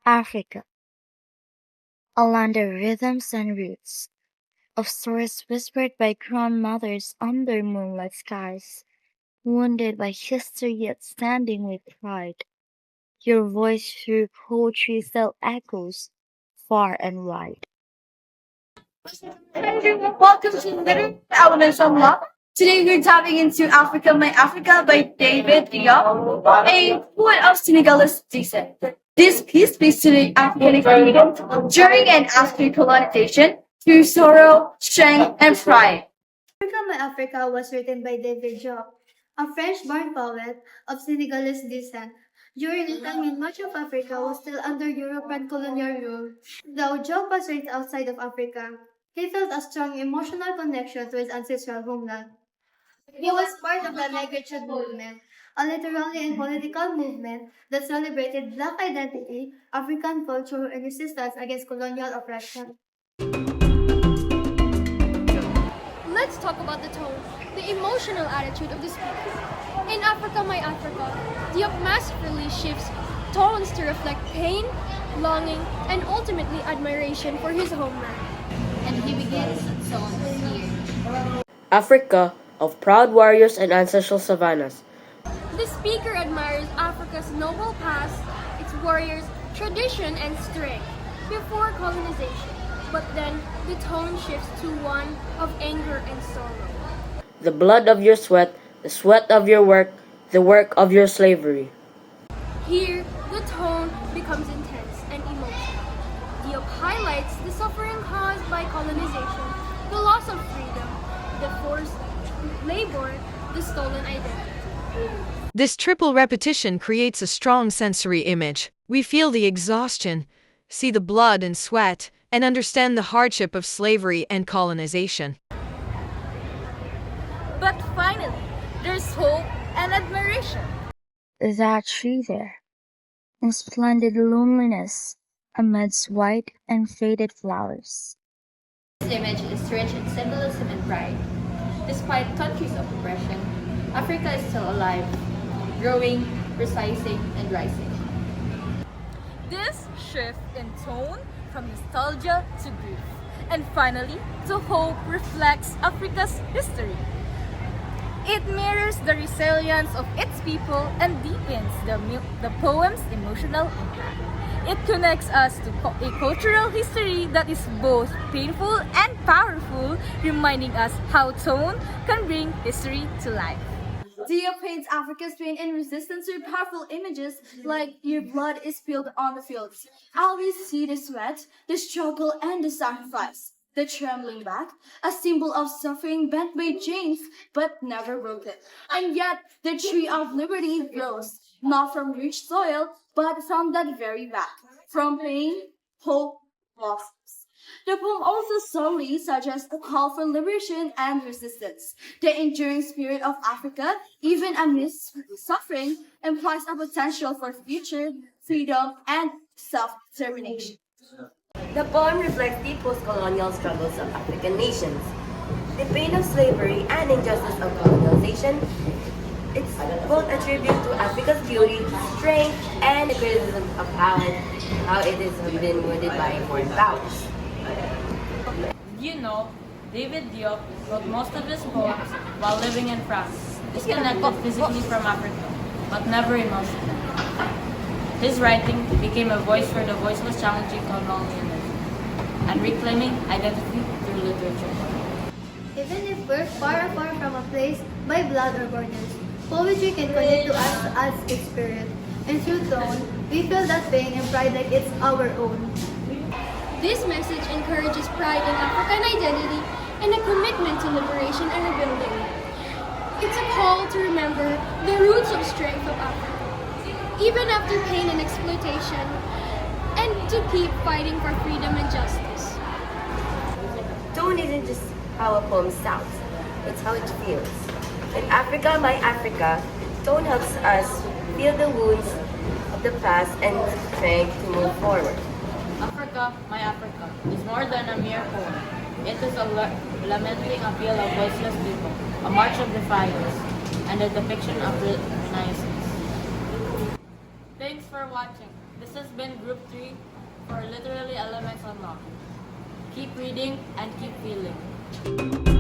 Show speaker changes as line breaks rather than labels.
Africa, a land of rhythms and roots, of stories whispered by grandmothers under moonlit skies, wounded by history yet standing with pride. Your voice through poetry still echoes far and wide.
Hi everyone, welcome to Literary Elements of Love. Today we're diving into Africa, My Africa by David Diop, a poet of Senegalese descent. This piece speaks to the African experience during and after colonization through sorrow, strength, and pride. Africa, My Africa was written by David Diop, a French-born poet of Senegalese descent. During a time when much of Africa was still under European colonial rule, though Diop was raised outside of Africa, he felt a strong emotional connection to his ancestral homeland. He was part of the Negritude movement, a literary and political movement that celebrated Black identity, African culture, and resistance against colonial oppression.
Let's talk about the tone, the emotional attitude of the speaker. In Africa, My Africa, Diop masterfully shifts tones to reflect pain, longing, and ultimately admiration for his homeland.
And he begins songs here.
Africa of proud warriors and ancestral savannas.
The speaker admires Africa's noble past, its warriors, tradition, and strength before colonization. But then the tone shifts to one of anger and sorrow.
The blood of your sweat, the sweat of your work, the work of your slavery.
Here, the tone becomes intense and emotional. Diop highlights the suffering caused by colonization, the loss of freedom, the forced labor, the stolen identity.
This triple repetition creates a strong sensory image. We feel the exhaustion, see the blood and sweat, and understand the hardship of slavery and colonization.
But finally, there's hope and admiration.
That tree there, in splendid loneliness, amidst white and faded flowers.
This image is rich in symbolism and pride. Despite countries of oppression, Africa is still alive, growing, resizing, and rising.
This shift in tone from nostalgia to grief, and finally to hope reflects Africa's history. It mirrors the resilience of its people and deepens the poem's emotional impact. It connects us to a cultural history that is both painful and powerful, reminding us how tone can bring history to life.
Diop paints Africa's pain and resistance through powerful images like "Your blood is spilled on the fields." Always see the sweat, the struggle, and the sacrifice. The trembling back, a symbol of suffering bent by chains but never broken. And yet, the tree of liberty grows, not from rich soil, but from that very back. From pain, hope blossoms. The poem also subtly suggests a call for liberation and resistance. The enduring spirit of Africa, even amidst suffering, implies a potential for future, freedom, and self-determination.
The poem reflects the post-colonial struggles of African nations, the pain of slavery and injustice of colonization. It's both a tribute to Africa's beauty, strength, and a criticism of how it has been wounded by foreign powers.
You know, David Diop wrote most of his poems while living in France, disconnected physically from Africa, but never emotionally. His writing became a voice for the voiceless challenging colonialism and reclaiming identity through literature.
Even if we're far apart from a place by blood or borders, poetry can connect to us as its spirit. And through tone, we feel that pain and pride like it's our own.
This message encourages pride in African identity and a commitment to liberation and rebuilding. It's a call to remember the roots of strength of Africa, even after pain and exploitation, and to keep fighting for freedom and justice.
Tone isn't just how a poem sounds, it's how it feels. In Africa, My Africa, tone helps us feel the wounds of the past and strength to move forward.
Africa, My Africa is more than a mere poem. It is a lamenting appeal of voiceless people, a march of defiance, and a depiction of renaissance. Thanks for watching. This has been Group 3 for Literally Elements Unlocked. Keep reading and keep feeling.